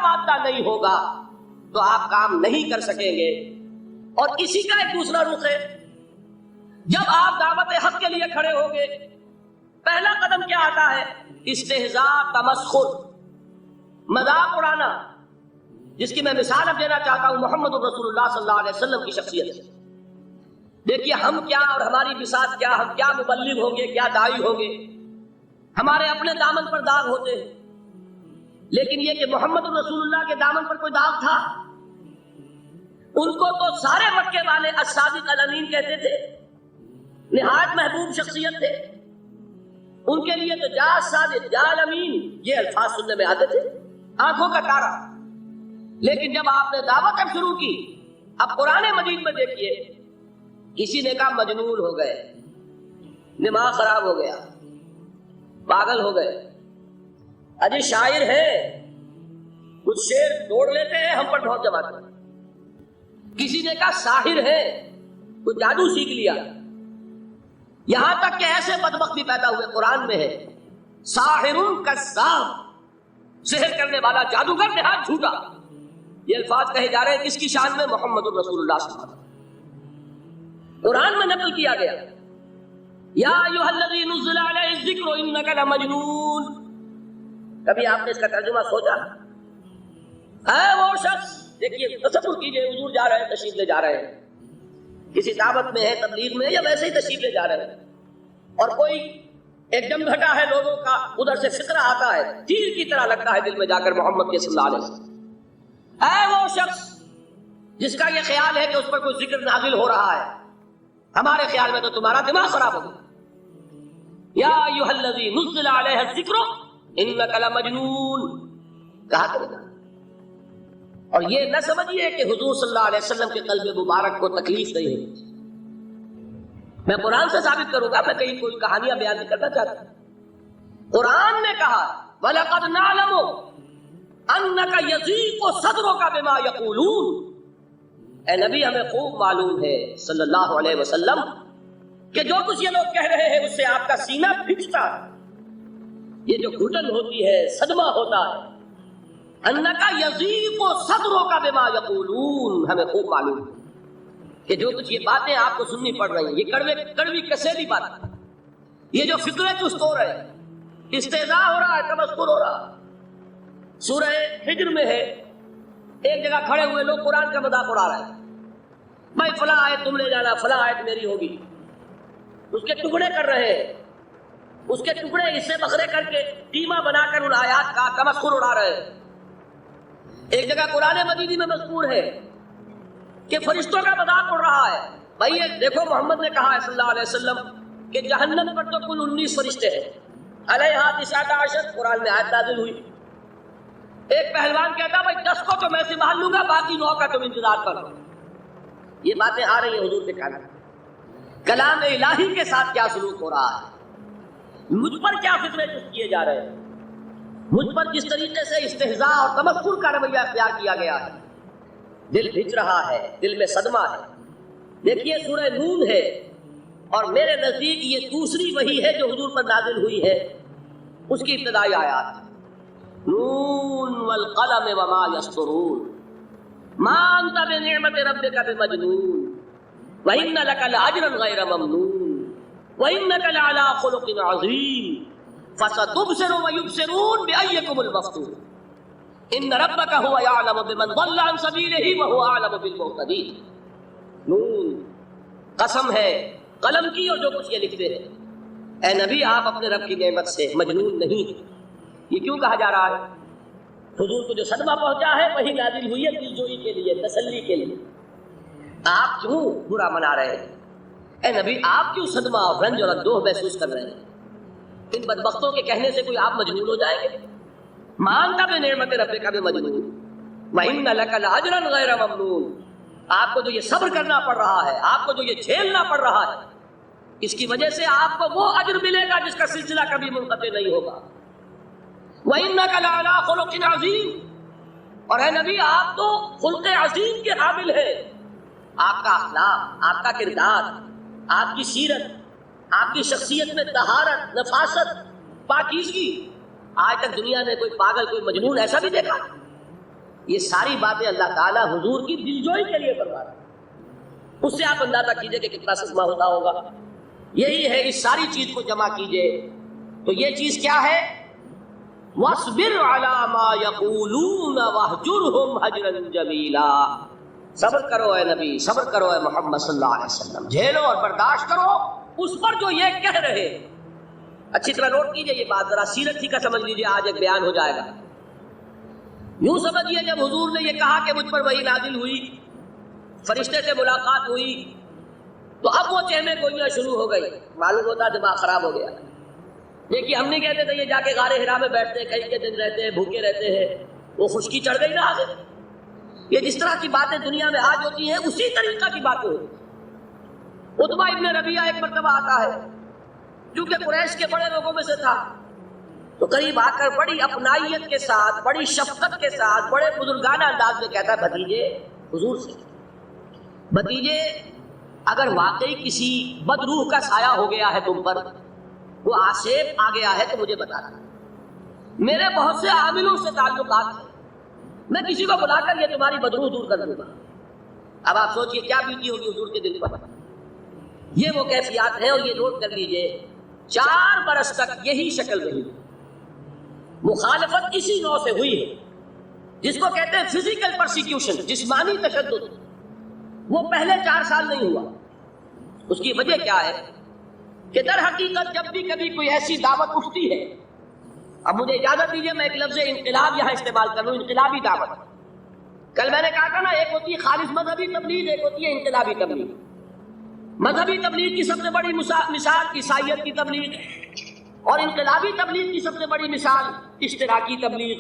مادہ نہیں ہوگا تو آپ کام نہیں کر سکیں گے. اور اسی کا ایک دوسرا رخ ہے، جب آپ دعوت حق کے لیے کھڑے ہوگے پہلا قدم کیا آتا ہے؟ استہزاء، تمسخر، مذاق اڑانا، جس کی میں مثال اب دینا چاہتا ہوں محمد رسول اللہ صلی اللہ علیہ وسلم کی شخصیت سے. دیکھیے ہم کیا اور ہماری بساط کیا، ہم کیا مبلغ ہوں گے، کیا داعی ہوں گے، ہمارے اپنے دامن پر داغ ہوتے ہیں، لیکن یہ کہ محمد رسول اللہ کے دامن پر کوئی داغ تھا؟ ان کو تو سارے مکے والے الصادق الامین کہتے تھے، نہایت محبوب شخصیت تھے. ان کے لیے تو جا صادق، جا الامین، یہ الفاظ سننے میں آتے تھے، آنکھوں کا تارا. لیکن جب آپ نے دعوت اب شروع کی، اب قرآن مجید میں دیکھیے، کسی نے کہا مجنون ہو گئے، دماغ خراب ہو گیا، پاگل ہو گئے، اجی شاعر ہے، کچھ شعر توڑ لیتے ہیں ہم پر ڈھول جماتے ہیں. کسی نے کہا ساحر ہے، کچھ جادو سیکھ لیا. یہاں تک کہ ایسے بدبخت بھی پیدا ہوئے، قرآن میں ہے ساحر کذاب، سحر کرنے والا جادوگر، نہایت جھوٹا. یہ الفاظ کہے جا رہے ہیں کس کی شان میں؟ محمد الرسول اللہ صلی اللہ علیہ وسلم. قرآن میں نقل کیا گیا یا ایھا الذی نزل علیہ الذکر انک لمجنون. کبھی آپ نے اس کا ترجمہ سوچا؟ ہے وہ شخص، دیکھیے تصور کیجئے، حضور جا رہے ہیں، تشریف لے جا رہے ہیں، کسی دعوت میں ہے، تبلیغ میں، یا ویسے ہی تشریف لے جا رہے ہیں، اور کوئی ایک دم گھٹا ہے لوگوں کا، ادھر سے فکرہ آتا ہے، تیر کی طرح لگتا ہے دل میں جا کر محمد کے صلی اللہ علیہ وسلم. اے وہ شخص جس کا یہ خیال ہے کہ اس پر کوئی ذکر نازل ہو رہا ہے، ہمارے خیال میں تو تمہارا دماغ خراب ہو گیا. یا ایھا الذی نزل علیہ الذکر انک لمجنون کہا کرے گا. اور یہ نہ سمجھیے کہ حضور صلی اللہ علیہ وسلم کے قلب مبارک کو تکلیف نہیں ہوئی. میں قرآن سے ثابت کروں گا، میں کہیں کوئی کہانیاں بیان نہیں کرنا چاہتا. قرآن نے کہا وَلَقَدْ نَعْلَمُ أَنَّكَ يَضِيقُ صَدْرُكَ بِمَا يَقُولُونَ. اے نبی ہمیں خوب معلوم ہے صلی اللہ علیہ وسلم کہ جو کچھ یہ لوگ کہہ رہے ہیں اس سے آپ کا سینہ پھٹتا ہے، یہ جو گھٹن ہوتی ہے، صدمہ ہوتا ہے. انَّكَ يَضِيقُ صَدْرُكَ بِمَا يَقُولُونَ، ہمیں خوب معلوم ہے کہ جو کچھ یہ باتیں آپ کو سننی پڑ رہی ہیں، یہ کڑوی کسیلی بات، یہ جو فکرے چست ہو رہے ہیں، استہزاء ہو رہا ہے، تمسخر ہو رہا ہے. سورہ ہجر میں ہے، ایک جگہ کھڑے ہوئے لوگ قرآن کا مذاق اڑا رہے ہیں، بھائی فلاں آیت تم لے جانا، فلاں آیت میری ہوگی، اس کے ٹکڑے کر رہے ہیں، اس کے ٹکڑے حصے بکھرے کر کے ٹیما بنا کر ان آیات کا تمسخر اڑا رہے ہیں. ایک جگہ قرآن مجید میں مذکور ہے کہ فرشتوں کا مذاق اڑ رہا ہے. بھائی یہ دیکھو محمد نے کہا ہے صلی اللہ علیہ وسلم کہ جہنم پر تو کل 19 فرشتے ہیں، علیہا 19 قرآن میں آیت نازل ہوئی. ایک پہلوان کہتا بھائی 10 کو تو میں سنبھال لوں گا، باقی 9 کا تم انتظار کرو. یہ باتیں آ رہی ہیں حضور کے کان میں. کلام الہی کے ساتھ کیا سلوک ہو رہا ہے، مجھ پر کیا فکرے چست کیے جا رہے ہیں، مجھ پر کس طریقے سے استہزاء اور تمسخر کا رویہ اختیار کیا گیا ہے. دل بھج رہا ہے، دل میں صدمہ ہے. دیکھیے سورہ نون ہے، اور میرے نزدیک یہ دوسری وحی ہے جو حضور پر نازل ہوئی ہے، اس کی ابتدائی آیات نون والقلم وما يسطرون ما انت بنعمت ربك بمجنون وان لك لاجرا غير ممنون وانك لعلى خلق عظيم فستبصر ويبصرون بايكم المفتون ان ربك هو يعلم بمن ضل عن سبيله وهو اعلم بالمهتدين. نون قسم ہے قلم کی اور جو کچھ یہ لکھتے ہیں. اے نبی آپ اپنے رب کی نعمت سے مجنون نہیں ہیں. یہ کیوں کہا جا رہا ہے؟ حضور کو جو صدمہ پہنچا ہے وہی نازل ہوئی ہے دلجوئی کے لیے، تسلی کے لیے. آپ کیوں برا منا رہے ہیں؟ اے نبی آپ کیوں صدمہ اور رنج اور اندوہ محسوس کر رہے ہیں؟ ان بدبختوں کے کہنے سے کوئی آپ مجنون ہو جائیں گے؟ مانتا بے نعمت ربک بمجنون وَإِنَّ لَكَ لَأَجْرًا غَيْرَ مَمْنُونَ. آپ کو جو یہ صبر کرنا پڑ رہا ہے، آپ کو جو یہ جھیلنا پڑ رہا ہے، اس کی وجہ سے آپ کو وہ اجر ملے گا جس کا سلسلہ کبھی منقطع نہیں ہوگا. وَإِنَّكَ لَعَلَىٰ خُلُقٍ عَظِيمٍ. اور اے نبی آپ تو خلق عظیم کے حامل ہیں. آپ کا اخلاق، آپ کا کردار، آپ کی سیرت، آپ کی شخصیت میں طہارت، نفاست، پاکیزگی، آج تک دنیا نے کوئی پاگل، کوئی مجنون ایسا بھی دیکھا؟ یہ ساری باتیں اللہ تعالیٰ حضور کی دلجوئی کے لیے فرما رہا ہے، اس سے آپ اندازہ کیجئے کہ کتنا صدمہ ہوتا ہوگا۔ یہی ہے، اس ساری چیز کو جمع کیجئے تو یہ چیز کیا ہے؟ وَاصْبِرْ عَلَىٰ مَا يَقُولُونَ وَاهْجُرْهُمْ هَجْرًا جَمِيلًا، صبر کرو اے نبی، صبر کرو اے محمد صلی اللہ علیہ وسلم، جھیلو اور برداشت کرو اس پر جو یہ کہہ رہے۔ اچھی طرح نوٹ کیجئے یہ بات، ذرا سیرت ہی کا سمجھ لیجئے، آج ایک بیان ہو جائے گا۔ یوں سمجھیے جب حضور نے یہ کہا کہ مجھ پر وحی نازل ہوئی، فرشتے سے ملاقات ہوئی، تو اب وہ چہمے گوئیاں شروع ہو گئی، معلوم ہوتا دماغ خراب ہو گیا۔ دیکھیے ہم نہیں کہتے تھے یہ جا کے غار حرا میں بیٹھتے ہیں، کئی کے دن رہتے ہیں، بھوکے رہتے ہیں، وہ خشکی چڑھ گئی نا آگے۔ یہ جس طرح کی باتیں دنیا میں آج ہوتی ہیں اسی طریقہ کی باتیں ہوتی ہیں۔ عتبہ ابن ربیعہ ایک مرتبہ آتا ہے، کیونکہ قریش کے بڑے لوگوں میں سے تھا، تو قریب آ کر بڑی اپنائیت کے ساتھ، بڑی شفقت کے ساتھ، بڑے بزرگانہ انداز میں کہتا ہے، بھتیجے حضور سے، بھتیجے اگر واقعی کسی بدروح کا سایہ ہو گیا ہے تم پر، وہ آسیب آ گیا ہے تو مجھے بتا دو، میرے بہت سے عاملوں سے تعلقات ہیں، میں کسی کو بلا کر یہ تمہاری بدروح دور کر دوں گا۔ اب آپ سوچئے کیا بیتی ہوگی حضور کے دل پر۔ یہ وہ کیفیات ہیں، اور یہ نوٹ کر لیجئے 4 برس تک یہی شکل رہی، مخالفت اسی نوع سے ہوئی ہے جس کو کہتے ہیں فزیکل پرسیکیوشن، جسمانی تشدد، وہ پہلے 4 سال نہیں ہوا۔ اس کی وجہ کیا ہے کہ در حقیقت جب بھی کبھی کوئی ایسی دعوت اٹھتی ہے، اب مجھے اجازت دیجیے میں ایک لفظ انقلاب یہاں استعمال کر لوں، انقلابی دعوت۔ کل میں نے کہا تھا نا، ایک ہوتی ہے خالص مذہبی تبلیغ، ایک ہوتی ہے انقلابی تبلیغ۔ مذہبی تبلیغ کی سب سے بڑی مثال عیسائیت کی تبلیغ، اور انقلابی تبلیغ کی سب سے بڑی مثال اشتراکی تبلیغ۔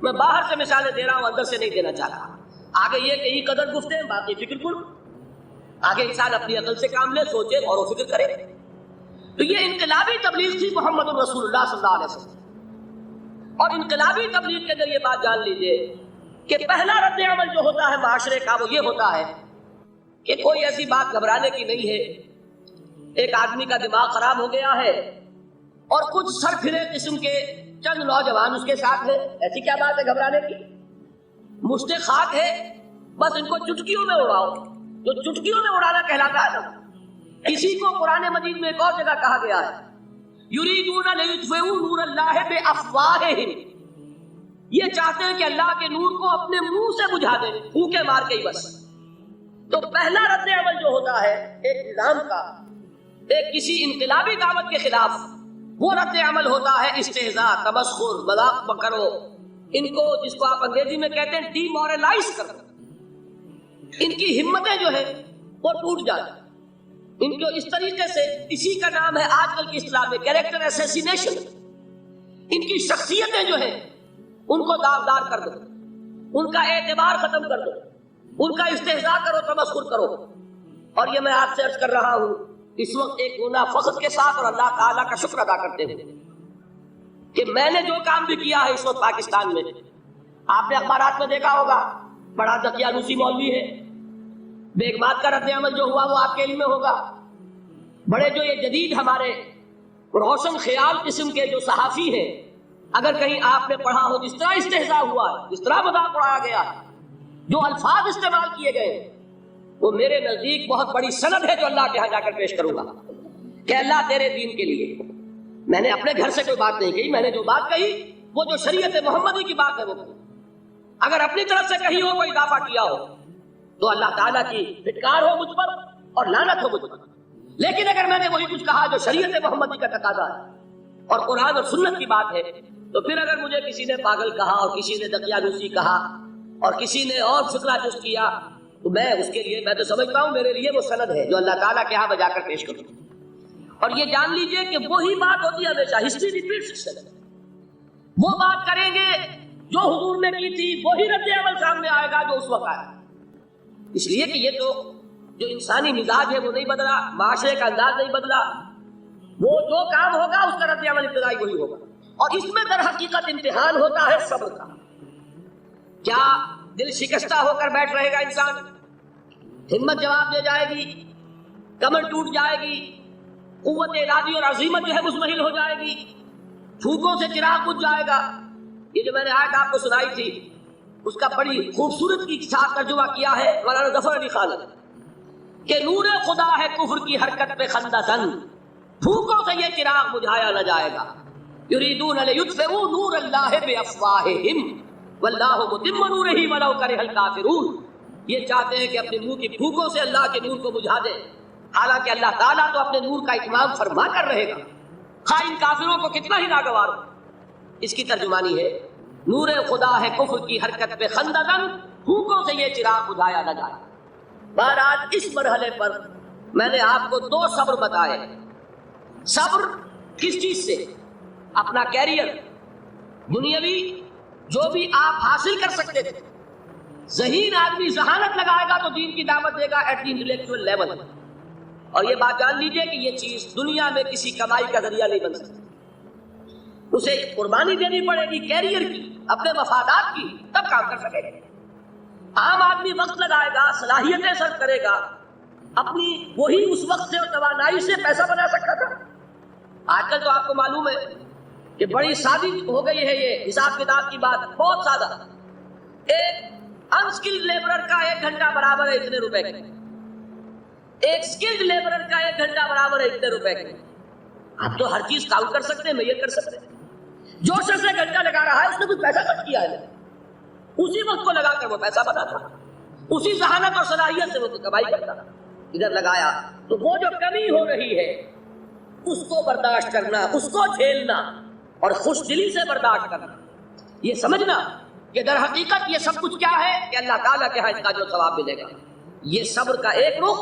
میں باہر سے مثالیں دے رہا ہوں، اندر سے نہیں دینا چاہتا۔ آگے یہ کئی قدر گفتیں، باقی فکر کرو، آگے انسان اپنی عقل سے کام لے، سوچے، غور و فکر کرے۔ تو یہ انقلابی تبلیغ تھی محمد رسول اللہ صلی اللہ علیہ وسلم۔ اور انقلابی تبلیغ کے ذریعے بات جان لیجئے کہ پہلا رد عمل جو ہوتا ہے معاشرے کا وہ یہ ہوتا ہے کہ کوئی ایسی بات گھبرانے کی نہیں ہے، ایک آدمی کا دماغ خراب ہو گیا ہے اور کچھ سر پھرے قسم کے چند نوجوان اس کے ساتھ ہیں، ایسی کیا بات ہے گھبرانے کی؟ مشت خاک ہے، بس ان کو چٹکیوں میں اڑاؤ، جو چٹکیوں میں اڑانا کہلاتا ہے نا۔ اسی کو قرآن مجید میں ایک اور جگہ کہا گیا ہے، یریدون لیطفئوا نور اللہ بافواہہم، یہ چاہتے ہیں کہ اللہ کے نور کو اپنے منہ سے بجھا دیں، پھونکے مار کے ہی بس۔ تو پہلا رد عمل جو ہوتا ہے ایک نظام کا، ایک کسی انقلابی دعوت کے خلاف، وہ رد عمل ہوتا ہے استہزاء، تمسخر، مذاق کرو، ان کو جس کو آپ انگریزی میں کہتے ہیں ڈی مورلائز کرو، ان کی ہمتیں جو ہیں وہ ٹوٹ جاتی، ان کو اس طریقے سے، اسی کا نام ہے آج کل کی اصطلاح میں کیریکٹر اسیسینیشن، ان کی شخصیتیں جو ہیں ان کو داغدار کر دو، ان کا اعتبار ختم کر دو، ان کا استہزاء کرو، تمسخر کرو۔ اور یہ میں آپ سے عرض کر رہا ہوں اس وقت ایک گناہ فخر کے ساتھ اور اللہ تعالیٰ کا شکر ادا کرتے ہوئے کہ میں نے جو کام بھی کیا ہے اس وقت پاکستان میں، آپ نے اخبارات میں دیکھا ہوگا، بڑا دقیانوسی مولوی ہے، بیگمات کا رد عمل جو ہوا وہ آپ کے علم میں ہوگا، بڑے جو یہ جدید ہمارے روشن خیال قسم کے جو صحافی ہیں، اگر کہیں آپ نے پڑھا ہو جس طرح استہزاء ہوا ہے، جس طرح مذاق اڑایا گیا، جو الفاظ استعمال کیے گئے، وہ میرے نزدیک بہت بڑی سند ہے جو اللہ کے ہاں جا کر پیش کروں گا کہ اللہ تیرے دین کے لیے، میں نے اپنے گھر سے کوئی بات نہیں کہی، میں نے جو بات کہی وہ جو شریعت محمدی کی بات ہے وہ کہی، اگر اپنی طرف سے کہیں ہو کوئی اضافہ کیا ہو تو اللہ تعالیٰ کی پھٹکار ہو مجھ پر اور لعنت ہو مجھ پر، لیکن اگر میں نے وہی کچھ کہا جو شریعت محمدی کا تقاضا ہے اور قرآن اور سنت کی بات ہے، تو پھر اگر مجھے کسی نے پاگل کہا اور کسی نے دقیانوسی کہا اور کسی نے اور فکرہ جست کیا، تو میں اس کے لیے، میں تو سمجھتا ہوں میرے لیے وہ سند ہے جو اللہ تعالیٰ کے ہاں بجا کر پیش کروں۔ اور یہ جان لیجئے کہ وہی بات ہوتی ہے ہمیشہ، ہسٹری ریپیٹس اٹسیلف، وہ بات کریں گے جو حضور نے کی تھی وہی رد عمل سامنے آئے گا جو اس وقت آیا، اس لیے کہ یہ تو جو انسانی مزاج ہے وہ نہیں بدلا، معاشرے کا انداز نہیں بدلا، وہ جو کام ہوگا اس کا رد عمل ابتدائی وہی ہوگا۔ اور اس میں در حقیقت امتحان ہوتا ہے صبر کا، کیا دل شکستہ ہو کر بیٹھ رہے گا انسان، ہمت جواب دے جائے گی، کمر ٹوٹ جائے گی، قوت ارادی اور عزیمت جو ہے مزمحل ہو جائے گی، پھوکوں سے چراغ بجھ جائے گا۔ یہ جو میں نے آیت آپ کو سنائی تھی اس کا بڑی خوبصورت کی ساتھ ترجمہ کیا ہے مولانا ظفر علی خان کہ نور خدا ہے کفر کی حرکت پہ خندہ زن، پھوکوں سے یہ چراغ بجھایا نہ جائے گا، یریدون لیطفئوا نور اللہ بافواہہم واللہ متم نورہ ولو کرہ الکافرون، یہ چاہتے ہیں کہ اپنے منہ کی پھوکوں سے اللہ کے نور کو بجھا دیں، حالانکہ اللہ تعالیٰ تو اپنے نور کا اتمام فرما کر رہے گا، خواہ ان کافروں کو کتنا ہی ناگوار ہو۔ اس کی ترجمانی ہے نور خدا ہے کفر کی حرکت پہ خندقن، پھوکوں سے یہ چراغ بجھایا نہ جائے۔ بہرحال اس مرحلے پر میں نے آپ کو 2 صبر بتائے۔ صبر کس چیز سے؟ اپنا کیریئر دنیاوی جو بھی آپ حاصل کر سکتے تھے، ذہین آدمی ذہانت لگائے گا تو دین کی دعوت دے گا ایٹ دی انٹلیکچوئل لیول، اور یہ بات جان لیجئے کہ یہ چیز دنیا میں کسی کمائی کا ذریعہ نہیں بن سکتی، اسے قربانی دینی پڑے گی کیریئر کی، اپنے مفادات کی، تب کام کر سکے گا۔ عام آدمی وقت لگائے گا، صلاحیتیں صرف کرے گا، اپنی وہی اس وقت سے اور توانائی سے پیسہ بنا سکتا تھا۔ آج کل تو آپ کو معلوم ہے کہ بڑی سادی ہو گئی ہے یہ حساب کتاب کی بات، بہت سادہ۔ ایک انسکلڈ لیبرر کا 1 گھنٹہ برابر ہے اتنے روپے کے، ایک سکلڈ لیبرر کا 1 گھنٹہ برابر ہے اتنے روپے کے۔ آپ تو ہر چیز کاؤنٹ کر سکتے ہیں، میجر کر سکتے ہیں۔ جو شخص 1 گھنٹہ لگا رہا ہے اس نے کچھ پیسہ خرچ کیا ہے، اسی وقت کو لگا کر وہ پیسہ بنا تھا، اسی ذہانت اور صلاحیت سے وہ کمائی کرتا تھا۔ ادھر لگایا تو وہ جو کمی ہو رہی ہے اس کو برداشت کرنا، اس کو جھیلنا اور خوش دلی سے برداشت کرنا، یہ سمجھنا کہ در حقیقت یہ سب کچھ کیا ہے کہ اللہ تعالیٰ کے ہاں اس کا جو ثواب ملے گا۔ یہ صبر کا ایک رخ،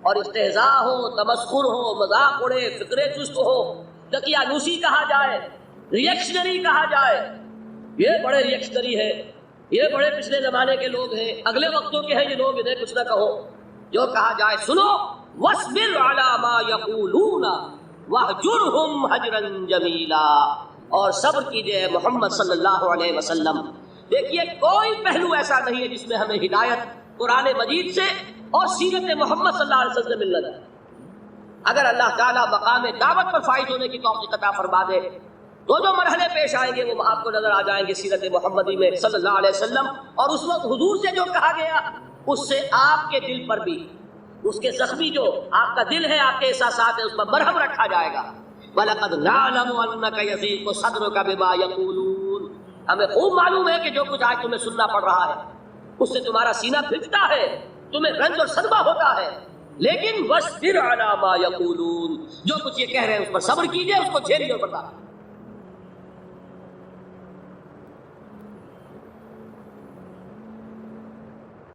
اور استہزاء ہو، تمسخر ہو، مذاق اڑے، فکرے چست ہو، دقیانوسی کہا جائے، ریئیکشنری کہا جائے، یہ بڑے ریئیکشنری ہے، یہ بڑے پچھلے زمانے کے لوگ ہیں، اگلے وقتوں کے ہیں یہ لوگ، انہیں کچھ نہ کہو، جو کہا جائے سنو۔ وَاصْبِرْ عَلَىٰ مَا يَقُولُونَ وَاهْجُرْهُمْ هَجْرًا جَمِيلًا، اور صبر کیجئے محمد صلی اللہ علیہ وسلم۔ دیکھیے کوئی پہلو ایسا نہیں ہے جس میں ہمیں ہدایت قرآن مجید سے اور سیرت محمد صلی اللہ علیہ وسلم سے ملنا ہے۔ اگر اللہ تعالیٰ مقام دعوت پر فائز ہونے کی توفیق عطا فرما دے تو جو مرحلے پیش آئیں گے وہ آپ کو نظر آ جائیں گے سیرت محمدی میں صلی اللہ علیہ وسلم، اور اس وقت حضور سے جو کہا گیا اس سے آپ کے دل پر بھی، اس کے زخمی جو آپ کا دل ہے، آپ کے احساسات ہیں، اس پر مرہم رکھا جائے گا۔ وَلَقَدْ نَعْلَمُ أَنَّكَ يَضِيقُ صَدْرُكَ بِمَا يَقُولُونَ، ہمیں خوب معلوم ہے کہ جو کچھ آج تمہیں سننا پڑ رہا ہے اس سے تمہارا سینہ پھٹتا ہے، تمہیں رنج اور صدمہ ہوتا ہے، لیکن وَاصْبِرْ عَلَىٰ مَا يَقُولُونَ، جو کچھ یہ کہہ رہے ہیں اس پر صبر کیجئے، اس کو جھیلیے اور برداشت۔